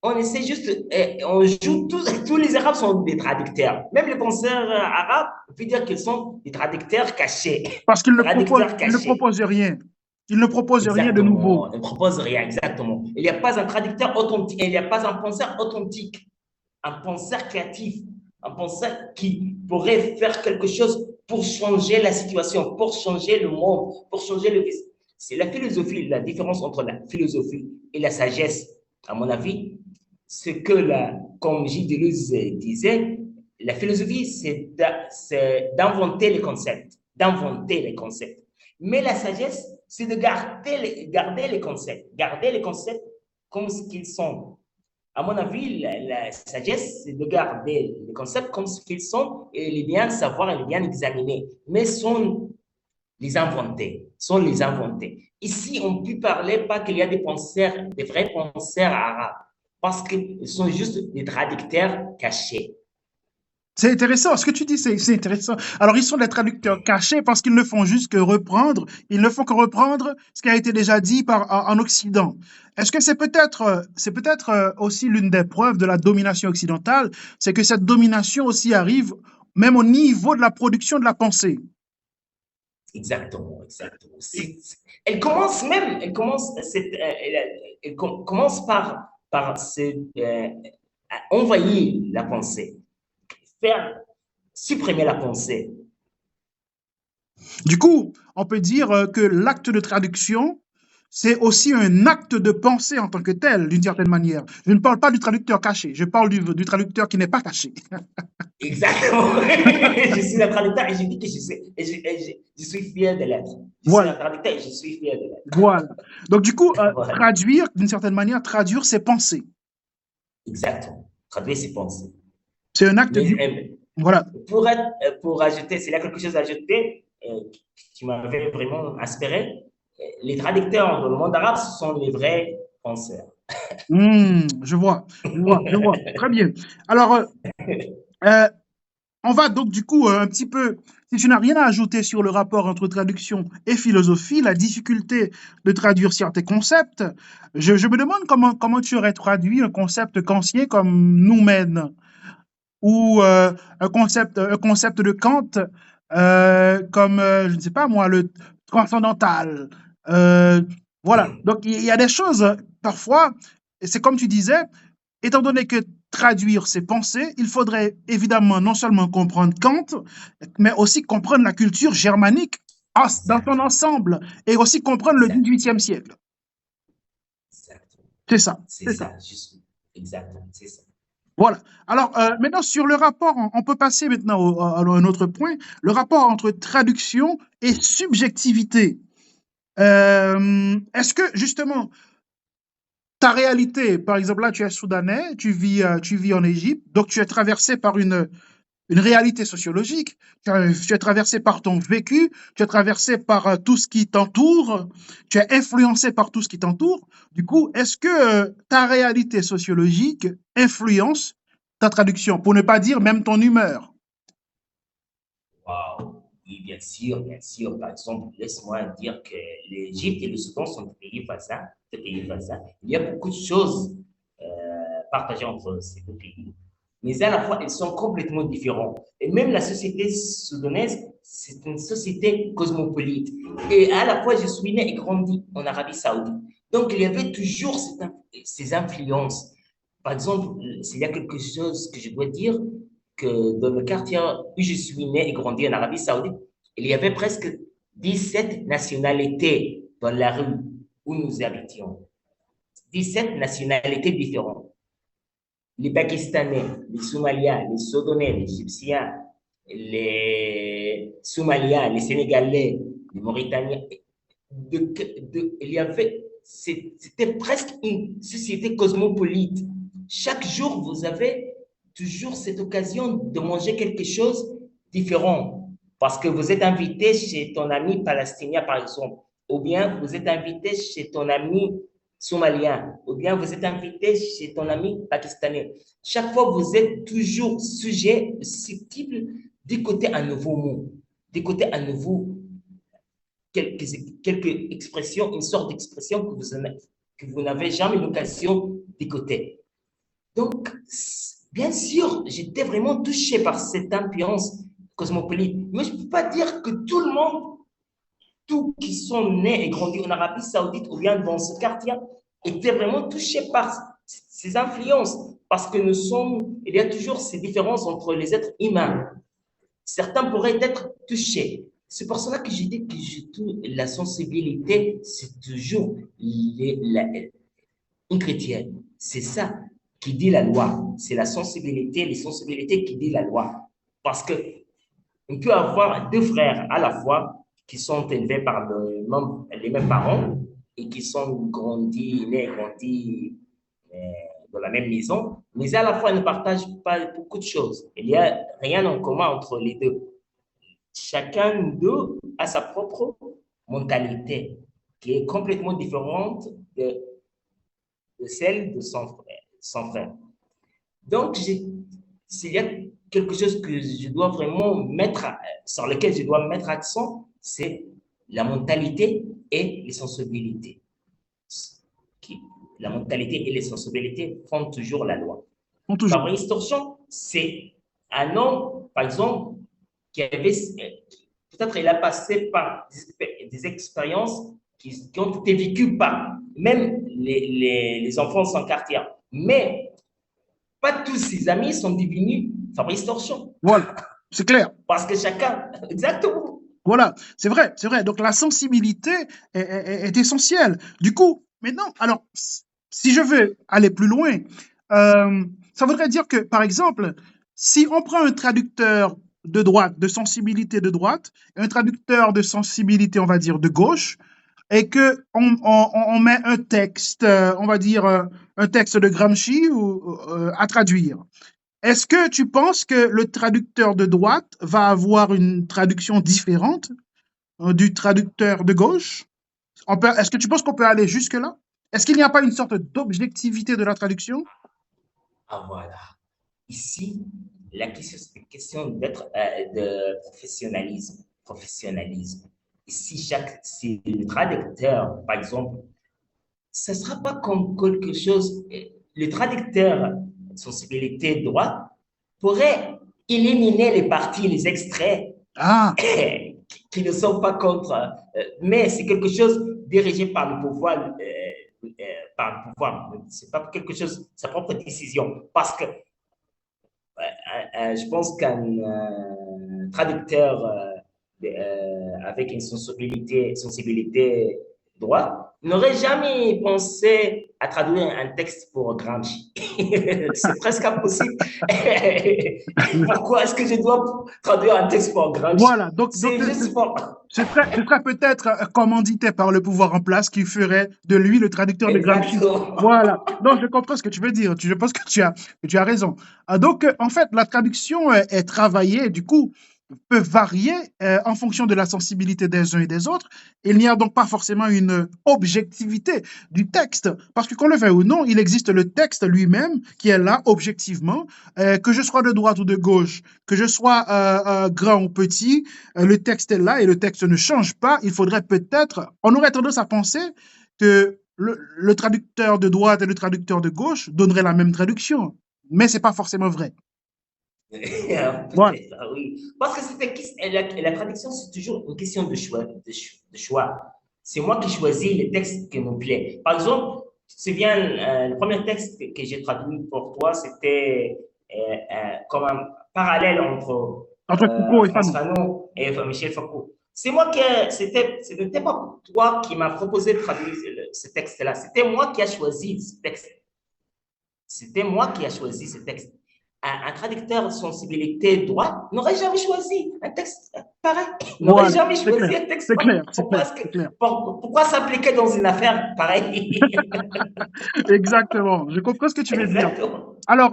On essaie juste, on joue, tous les Arabes sont des traducteurs. Même les penseurs arabes, on peut dire qu'ils sont des traducteurs cachés. Parce Traducteurs qu'il ne cachés. propose rien. Il ne propose rien de nouveau. Exactement. On ne propose rien, exactement. Il n'y a pas un traducteur authentique, il n'y a pas un penseur authentique. un penseur créatif, un penseur qui pourrait faire quelque chose pour changer la situation, pour changer le monde, pour changer le... C'est la philosophie, la différence entre la philosophie et la sagesse, à mon avis, c'est que, comme Gilles Deleuze disait, la philosophie, c'est d'inventer les concepts, d'inventer les concepts. Mais la sagesse, c'est de garder les concepts comme ce qu'ils sont. À mon avis, la sagesse, c'est de garder les concepts comme ce qu'ils sont et les bien savoir et les bien examiner, mais sans les inventer, sans les inventer. Ici, on ne peut parler pas qu'il y a des penseurs, des vrais penseurs arabes, parce qu'ils sont juste des traducteurs cachés. C'est intéressant, ce que tu dis, c'est intéressant. Alors, ils sont des traducteurs cachés parce qu'ils ne font juste que reprendre, ils ne font que reprendre ce qui a été déjà dit en Occident. Est-ce que c'est peut-être aussi l'une des preuves de la domination occidentale, c'est que cette domination aussi arrive même au niveau de la production de la pensée. Exactement, exactement. Elle commence même, elle commence par envoyer la pensée, faire supprimer la pensée. Du coup, on peut dire que l'acte de traduction, c'est aussi un acte de pensée en tant que tel, d'une certaine manière. Je ne parle pas du traducteur caché, je parle du traducteur qui n'est pas caché. Exactement. Je suis un traducteur et je dis que je suis fier de l'être. Je suis un Voilà, traducteur et je suis fier de l'être. voilà. Donc, du coup, Voilà. traduire, d'une certaine manière, traduire ses pensées. Exactement. Traduire ses pensées. C'est un acte Mais du... Voilà. pour ajouter, s'il y a quelque chose à ajouter qui m'avait vraiment inspiré, les traducteurs dans le monde arabe, ce sont les vrais penseurs. Je vois, je vois, je vois. Très bien. Alors, euh, on va donc du coup un petit peu, si tu n'as rien à ajouter sur le rapport entre traduction et philosophie, la difficulté de traduire certains concepts, je me demande comment tu aurais traduit un concept kantien comme nous-mêmes ou un concept de Kant comme, je ne sais pas moi, le transcendantal. Euh, voilà. Donc, il y a des choses, parfois, et c'est comme tu disais, étant donné que traduire ses pensées, il faudrait évidemment non seulement comprendre Kant, mais aussi comprendre la culture germanique dans son Exactement. ensemble et aussi comprendre le Exactement. 18e siècle. Exactement. C'est ça, C'est c'est ça. ça. Je suis. Exactement. C'est ça. Voilà. Alors, maintenant, sur le rapport, on peut passer maintenant à un autre point, le rapport entre traduction et subjectivité. Est-ce que, justement, ta réalité, par exemple, là, tu es soudanais, tu vis en Égypte, donc tu es traversé par une réalité sociologique, tu es traversé par ton vécu, tu es traversé par tout ce qui t'entoure, tu es influencé par tout ce qui t'entoure. Du coup, est-ce que ta réalité sociologique influence ta traduction, pour ne pas dire même ton humeur? Waouh. Oui, bien sûr, bien sûr. Par exemple, laisse-moi dire que l'Égypte et le Soudan sont des pays voisins. Il y a beaucoup de choses partagées entre ces deux pays. Mais à la fois, ils sont complètement différents. Et même la société soudanaise, c'est une société cosmopolite. Et à la fois, je suis né et grandi en Arabie Saoudite. Donc, il y avait toujours ces influences. Par exemple, s'il y a quelque chose que je dois dire, que dans le quartier où je suis né et grandi en Arabie Saoudite, il y avait presque 17 nationalités dans la rue où nous habitions. 17 nationalités différentes. Les Pakistanais, les Somaliens, les Soudanais, les Égyptiens, les Somaliens, les Sénégalais, les Mauritaniens. Il y avait, c'était presque une société cosmopolite. Chaque jour, vous avez toujours cette occasion de manger quelque chose de différent. Parce que vous êtes invité chez ton ami palestinien, par exemple, ou bien vous êtes invité chez ton ami somalien, ou bien vous êtes invité chez ton ami pakistanais. Chaque fois, vous êtes toujours sujet, susceptible d'écouter un nouveau mot, d'écouter un nouveau quelques expressions, une sorte d'expression que vous n'avez jamais l'occasion d'écouter. Donc, bien sûr, j'étais vraiment touché par cette ambiance cosmopolite. Mais je ne peux pas dire que tout le monde, tous qui sont nés et grandis en Arabie Saoudite ou bien dans ce quartier, étaient vraiment touchés par ces influences, parce que il y a toujours ces différences entre les êtres humains. Certains pourraient être touchés. C'est pour cela que j'ai dit que la sensibilité, c'est toujours une chrétienne. C'est ça qui dit la loi. C'est la sensibilité, les sensibilités qui dit la loi. Parce que on peut avoir deux frères à la fois qui sont élevés par les mêmes parents et qui sont nés, grandis euh, dans la même maison, mais à la fois ils ne partagent pas beaucoup de choses. Il n'y a rien en commun entre les deux. Chacun d'eux a sa propre mentalité qui est complètement différente de celle de son frère. Donc, s'il y a quelque chose que je dois vraiment sur lequel je dois mettre accent, c'est la mentalité et les sensibilités. La mentalité et les sensibilités font toujours la loi. Bon, toujours. Fabrice Torchon, c'est un homme, par exemple, qui avait, peut-être il a passé par des expériences qui ont été vécues par même les enfants sans quartier. Mais pas tous ses amis sont devenus Fabrice Torchon. Voilà, c'est clair. Parce que chacun, exactement. Voilà, c'est vrai, c'est vrai. Donc la sensibilité est essentielle. Du coup, maintenant, alors, si je veux aller plus loin, ça voudrait dire que, par exemple, si on prend un traducteur de droite, de sensibilité de droite, et un traducteur de sensibilité, on va dire, de gauche, et que on met un texte, on va dire, un texte de Gramsci à traduire. Est-ce que tu penses que le traducteur de droite va avoir une traduction différente du traducteur de gauche? Est-ce que tu penses qu'on peut aller jusque-là? Est-ce qu'il n'y a pas une sorte d'objectivité de la traduction? Ah voilà. Ici, la question, c'est une question de professionnalisme. Professionnalisme. Ici, si le traducteur, par exemple, ce ne sera pas comme quelque chose. Le traducteur, sensibilité droite, pourrait éliminer les parties, les extraits Ah, qui ne sont pas contre. Mais c'est quelque chose dirigé par le pouvoir. Par le pouvoir. C'est pas quelque chose, sa propre décision. Parce que je pense qu'un traducteur avec une sensibilité droite n'aurait jamais pensé à traduire un texte pour Gramsci. C'est presque impossible. Pourquoi est-ce que je dois traduire un texte pour Gramsci? voilà. Donc C'est juste pour... ce serait peut-être commandité par le pouvoir en place qui ferait de lui le traducteur de Gramsci. Exactement. Voilà. Donc, je comprends ce que tu veux dire. Je pense que tu as raison. Donc, en fait, la traduction est travaillée, du coup, peut varier en fonction de la sensibilité des uns et des autres. Il n'y a donc pas forcément une objectivité du texte, parce que qu'on le veuille ou non, il existe le texte lui-même qui est là objectivement, que je sois de droite ou de gauche, que je sois grand ou petit, le texte est là et le texte ne change pas. Il faudrait peut-être, on aurait tendance à penser que le traducteur de droite et le traducteur de gauche donneraient la même traduction, mais c'est pas forcément vrai. Voilà. Peut-être, ah oui. Parce que la traduction, c'est toujours une question de choix. De choix. C'est moi qui choisis les textes qui me plaisent. Par exemple, tu te souviens, le premier texte que j'ai traduit pour toi, c'était comme un parallèle entre Entre Foucault et France Fanon. Fanon et Michel Foucault. Ce n'était pas toi qui m'as proposé de traduire ce texte-là. C'était moi qui a choisi ce texte. C'était moi qui a choisi ce texte. Un traducteur de sensibilité droite n'aurait jamais choisi un texte pareil. N'aurait Voilà, jamais c'est clair, choisi un texte c'est pareil. clair, c'est clair, c'est clair. Pourquoi s'impliquer dans une affaire pareille? Exactement, je comprends ce que tu veux dire. Exactement. Alors,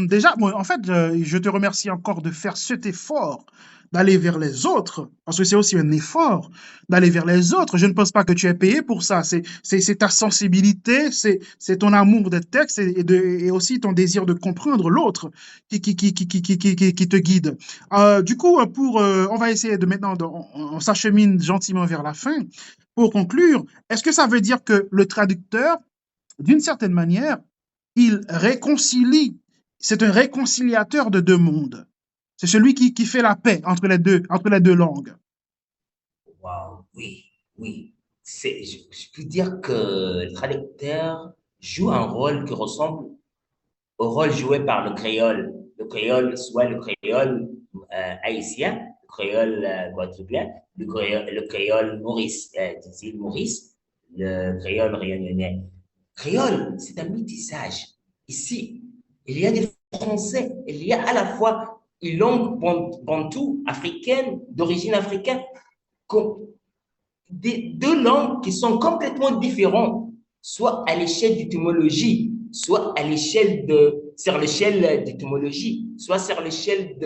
déjà, bon, en fait, je te remercie encore de faire cet effort d'aller vers les autres, parce que c'est aussi un effort d'aller vers les autres. Je ne pense pas que tu es payé pour ça. C'est ta sensibilité, c'est ton amour des textes et aussi ton désir de comprendre l'autre qui te guide. Du coup, on va essayer de maintenant, on s'achemine gentiment vers la fin. Pour conclure, est-ce que ça veut dire que le traducteur, d'une certaine manière, il réconcilie, c'est un réconciliateur de deux mondes. C'est celui qui fait la paix entre les deux langues. Wow, oui, oui. Je peux dire que le traducteur joue un rôle qui ressemble au rôle joué par le créole. Le créole, soit le créole haïtien, le créole guadeloupéen, le créole Maurice, des îles Maurice, le créole réunionnais. Créole, c'est un métissage. Ici, il y a des Français, il y a à la fois une langue bantoue africaine, d'origine africaine, deux langues qui sont complètement différentes, soit à l'échelle d'étymologie, soit à l'échelle sur l'échelle d'étymologie, soit sur l'échelle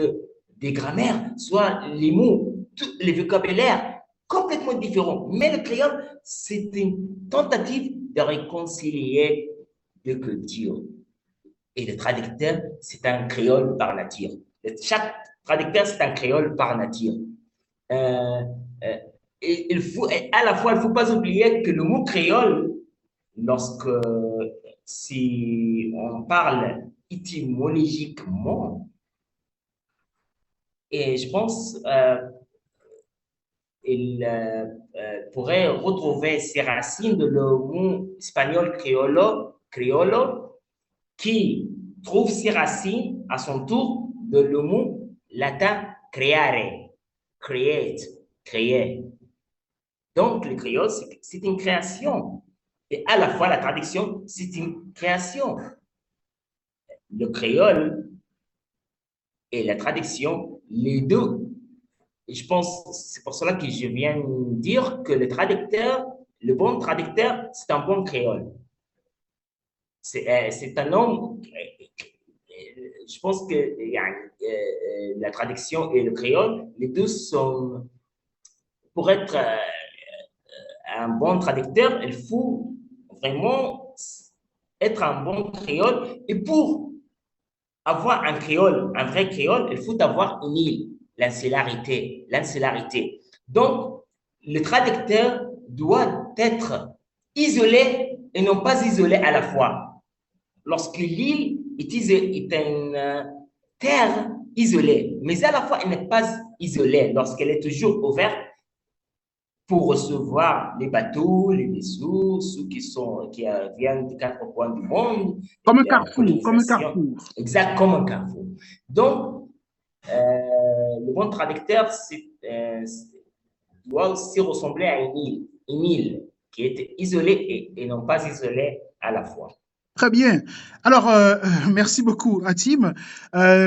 des grammaires, soit les mots, les vocabulaires, complètement différents. Mais le créole, c'est une tentative de réconcilier deux cultures. Et le traducteur, c'est un créole par nature. Chaque traducteur, c'est un créole par nature. Euh, euh, et à la fois, il ne faut pas oublier que le mot créole, lorsque, si on parle étymologiquement, et je pense il pourrait retrouver ses racines de le mot espagnol criollo, qui trouve ses racines à son tour de le mot latin creare, create, créer. Donc, le créole, c'est une création. Et à la fois, la traduction, c'est une création. Le créole et la traduction, les deux, je pense, c'est pour cela que je viens de dire que le bon traducteur, c'est un bon créole. C'est un homme, je pense que la traduction et le créole, les deux sont, pour être un bon traducteur, il faut vraiment être un bon créole. Et pour avoir un créole, un vrai créole, il faut avoir une île, l'insularité, l'insularité. Donc, le traducteur doit être isolé et non pas isolé à la fois. Lorsque l'île est une terre isolée, mais à la fois elle n'est pas isolée lorsqu'elle est toujours ouverte pour recevoir les bateaux, les vaisseaux, ceux qui viennent de quatre coins du monde, Comme un la carrefour, comme un colonisation, carrefour. exact comme un carrefour. Donc, le bon traducteur doit aussi ressembler à une île qui est isolée et non pas isolée à la fois. Très bien. Alors, merci beaucoup, Hatim.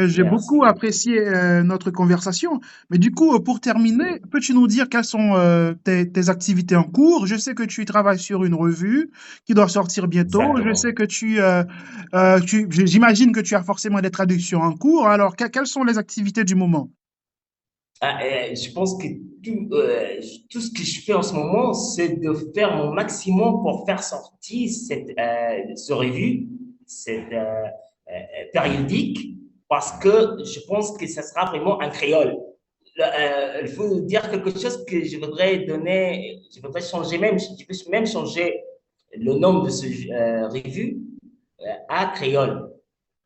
J'ai beaucoup Merci. apprécié notre conversation. Mais du coup, pour terminer, peux-tu nous dire quelles sont tes activités en cours? Je sais que tu travailles sur une revue qui doit sortir bientôt. Je sais Exactement. que j'imagine que tu as forcément des traductions en cours. Alors, quelles sont les activités du moment? Je pense que tout ce que je fais en ce moment, c'est de faire mon maximum pour faire sortir ce revue, cette périodique, parce que je pense que ça sera vraiment un créole. Il faut dire quelque chose que je voudrais changer même, je peux même changer le nom de ce revue à créole.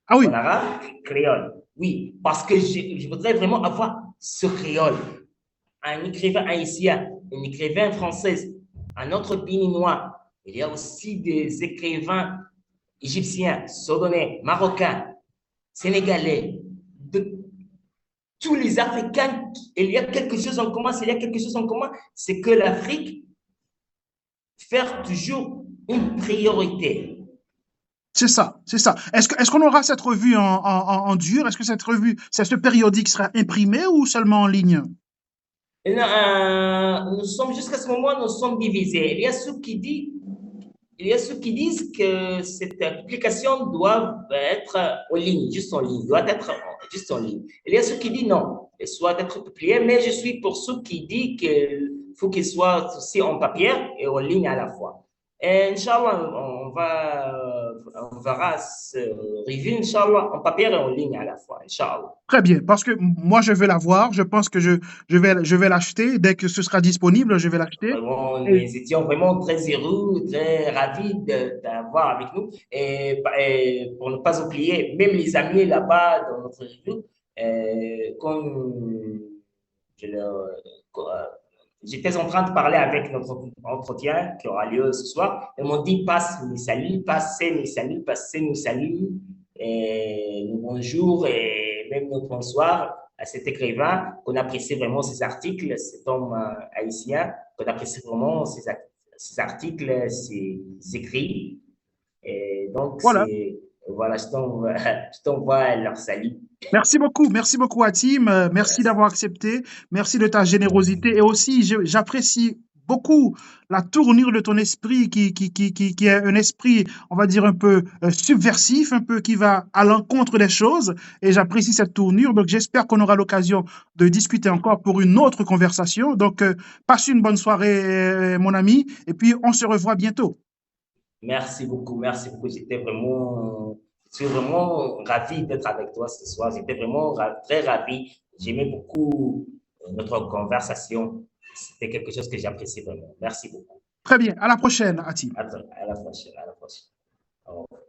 Ah En oui, arabe, créole. Oui, parce que je voudrais vraiment avoir ce créole. Un écrivain haïtien, un écrivain français, un autre béninois. Il y a aussi des écrivains égyptiens, soudanais, marocains, sénégalais, de tous les Africains. Il y a quelque chose en commun. S'il y a quelque chose en commun, c'est que l'Afrique fait toujours une priorité. c'est ça, c'est ça. Est-ce qu'on aura cette revue en dur? Est-ce que cette périodique sera imprimée ou seulement en ligne? Et nous sommes, jusqu'à ce moment, nous sommes divisés. Il y a ceux qui disent que cette publication doit être en ligne, juste en ligne, doit être juste en ligne. Il y a ceux qui disent non, elle doit être publiée, mais je suis pour ceux qui disent qu'il faut qu'il soit aussi en papier et en ligne à la fois. Et Inch'Allah, on verra ce revue, Inch'Allah, en papier et en ligne à la fois, Inch'Allah. Très bien, parce que moi, je vais la voir. Je pense que je vais l'acheter. Dès que ce sera disponible, je vais l'acheter. Vraiment, Et nous étions vraiment très heureux, très ravis d'avoir avec nous. Et pour ne pas oublier, même les amis là-bas dans notre région, comme je leur, j'étais en train de parler avec notre entretien qui aura lieu ce soir. Ils m'ont dit passe mes saluts, passez mes saluts, et nos bonjours et même nos bonsoirs à cet écrivain qu'on apprécie vraiment ses articles, cet homme haïtien, qu'on apprécie vraiment ses articles, ses écrits. Et donc, Voilà. voilà, je t'envoie leur salut. Merci beaucoup Hatim, merci Merci. d'avoir accepté, merci de ta générosité et aussi j'apprécie beaucoup la tournure de ton esprit qui est un esprit, on va dire un peu subversif, un peu qui va à l'encontre des choses et j'apprécie cette tournure. Donc j'espère qu'on aura l'occasion de discuter encore pour une autre conversation. Donc passe une bonne soirée mon ami et puis on se revoit bientôt. Merci beaucoup, merci beaucoup. Je suis vraiment ravi d'être avec toi ce soir. J'étais vraiment très ravi. J'aimais beaucoup notre conversation. C'était quelque chose que j'apprécie vraiment. Merci beaucoup. Très bien, à la prochaine Hatim. À la prochaine. À la prochaine. Au revoir.